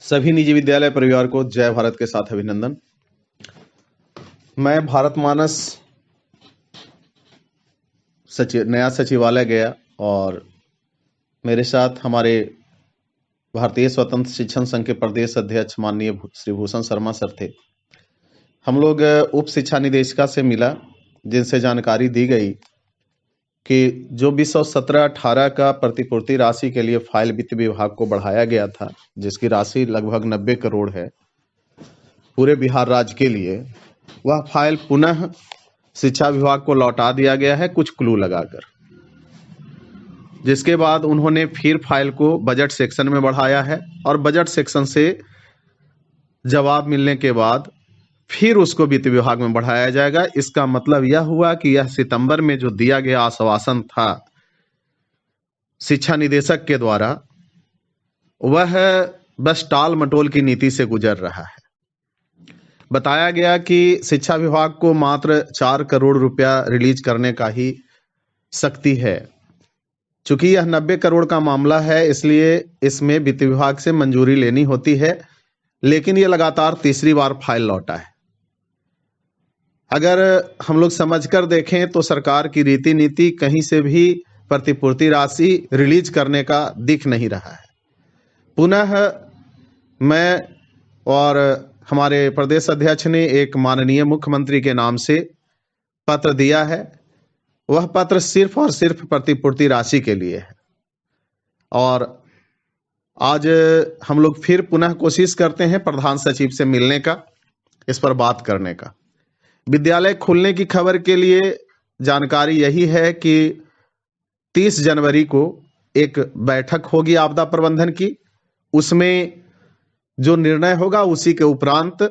सभी निजी विद्यालय परिवार को जय भारत के साथ अभिनंदन। मैं भारत मानस नया सचिवालय गया और मेरे साथ हमारे भारतीय स्वतंत्र शिक्षण संघ के प्रदेश अध्यक्ष माननीय श्री भूषण शर्मा सर थे। हम लोग उप शिक्षा निदेशिका से मिला, जिनसे जानकारी दी गई कि जो 2017-18 का प्रतिपूर्ति राशि के लिए फाइल वित्त विभाग को बढ़ाया गया था, जिसकी राशि लगभग 90 करोड़ है पूरे बिहार राज्य के लिए, वह फाइल पुनः शिक्षा विभाग को लौटा दिया गया है कुछ क्लू लगाकर। जिसके बाद उन्होंने फिर फाइल को बजट सेक्शन में बढ़ाया है और बजट सेक्शन से जवाब मिलने के बाद फिर उसको वित्त विभाग में बढ़ाया जाएगा। इसका मतलब यह हुआ कि यह सितंबर में जो दिया गया आश्वासन था शिक्षा निदेशक के द्वारा, वह बस टाल मटोल की नीति से गुजर रहा है। बताया गया कि शिक्षा विभाग को मात्र 4 करोड़ रुपया रिलीज करने का ही शक्ति है। चूंकि यह 90 करोड़ का मामला है, इसलिए इसमें वित्त विभाग से मंजूरी लेनी होती है, लेकिन यह लगातार तीसरी बार फाइल लौटा है। अगर हम लोग समझकर देखें तो सरकार की रीति नीति कहीं से भी प्रतिपूर्ति राशि रिलीज करने का दिख नहीं रहा है। पुनः मैं और हमारे प्रदेश अध्यक्ष ने एक माननीय मुख्यमंत्री के नाम से पत्र दिया है। वह पत्र सिर्फ और सिर्फ प्रतिपूर्ति राशि के लिए है और आज हम लोग फिर पुनः कोशिश करते हैं प्रधान सचिव से मिलने का, इस पर बात करने का। विद्यालय खुलने की खबर के लिए जानकारी यही है कि 30 जनवरी को एक बैठक होगी आपदा प्रबंधन की। उसमें जो निर्णय होगा उसी के उपरांत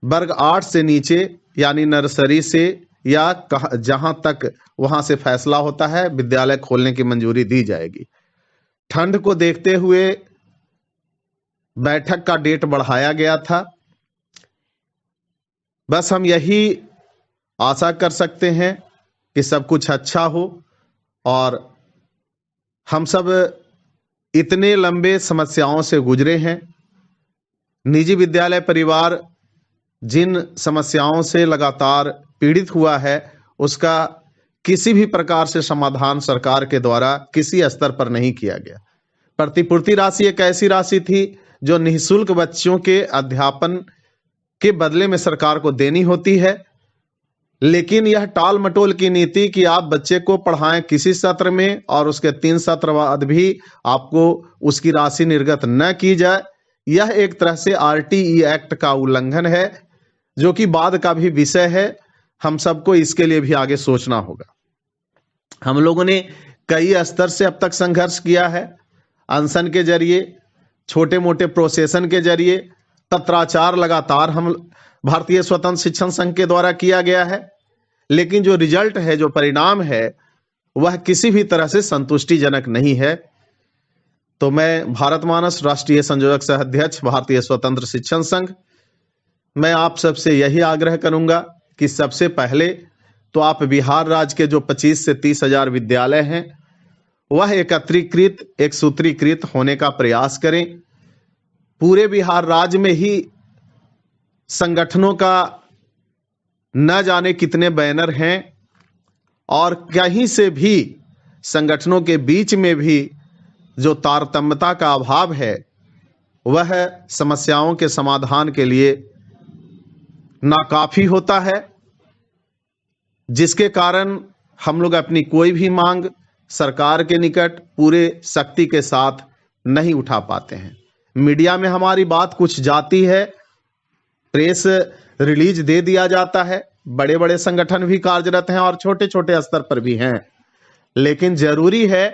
वर्ग 8 से नीचे यानी नर्सरी से या जहां तक वहां से फैसला होता है विद्यालय खोलने की मंजूरी दी जाएगी। ठंड को देखते हुए बैठक का डेट बढ़ाया गया था। बस हम यही आशा कर सकते हैं कि सब कुछ अच्छा हो और हम सब इतने लंबे समस्याओं से गुजरे हैं। निजी विद्यालय परिवार जिन समस्याओं से लगातार पीड़ित हुआ है, उसका किसी भी प्रकार से समाधान सरकार के द्वारा किसी स्तर पर नहीं किया गया। प्रतिपूर्ति राशि एक ऐसी राशि थी जो निःशुल्क बच्चों के अध्यापन के बदले में सरकार को देनी होती है, लेकिन यह टाल मटोल की नीति कि आप बच्चे को पढ़ाएं किसी सत्र में और उसके 3 सत्र बाद भी आपको उसकी राशि निर्गत न की जाए, यह एक तरह से आरटीई एक्ट का उल्लंघन है, जो कि बाद का भी विषय है। हम सबको इसके लिए भी आगे सोचना होगा। हम लोगों ने कई स्तर से अब तक संघर्ष किया है, अनशन के जरिए, छोटे मोटे प्रोसेसन के जरिए, पत्राचार लगातार हम भारतीय स्वतंत्र शिक्षण संघ के द्वारा किया गया है, लेकिन जो रिजल्ट है, जो परिणाम है, वह किसी भी तरह से संतुष्टिजनक नहीं है। तो मैं भारत मानस राष्ट्रीय संयोजक सह अध्यक्ष भारतीय स्वतंत्र शिक्षण संघ, मैं आप सबसे यही आग्रह करूंगा कि सबसे पहले तो आप बिहार राज्य के जो 25 से 30 हजार विद्यालय हैं, वह एकत्रीकृत, एक सूत्रीकृत होने का प्रयास करें। पूरे बिहार राज्य में ही संगठनों का न जाने कितने बैनर हैं और कहीं से भी संगठनों के बीच में भी जो तारतम्यता का अभाव है, वह समस्याओं के समाधान के लिए नाकाफी होता है, जिसके कारण हम लोग अपनी कोई भी मांग सरकार के निकट पूरे शक्ति के साथ नहीं उठा पाते हैं। मीडिया में हमारी बात कुछ जाती है, प्रेस रिलीज दे दिया जाता है, बड़े बड़े संगठन भी कार्यरत हैं और छोटे छोटे स्तर पर भी हैं, लेकिन जरूरी है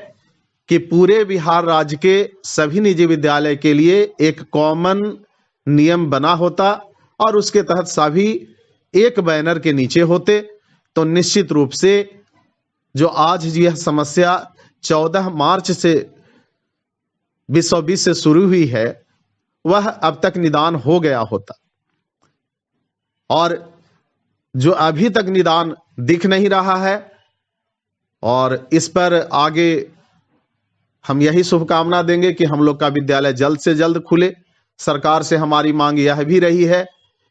कि पूरे बिहार राज्य के सभी निजी विद्यालय के लिए एक कॉमन नियम बना होता और उसके तहत सभी एक बैनर के नीचे होते, तो निश्चित रूप से जो आज यह समस्या 14 मार्च से 2020 से शुरू हुई है, वह अब तक निदान हो गया होता। और जो अभी तक निदान दिख नहीं रहा है, और इस पर आगे हम यही शुभकामना देंगे कि हम लोग का विद्यालय जल्द से जल्द खुले सरकार से हमारी मांग यह भी रही है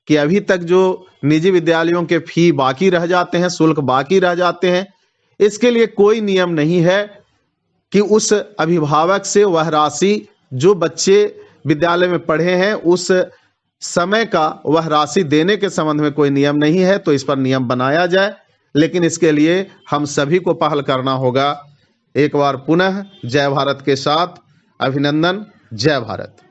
कि अभी तक जो निजी विद्यालयों के फी बाकी रह जाते हैं, शुल्क बाकी रह जाते हैं, इसके लिए कोई नियम नहीं है कि उस अभिभावक से वह राशि, जो बच्चे विद्यालय में पढ़े हैं उस समय का वह राशि देने के संबंध में कोई नियम नहीं है। तो इस पर नियम बनाया जाए, लेकिन इसके लिए हम सभी को पहल करना होगा। एक बार पुनः जय भारत के साथ अभिनंदन। जय भारत।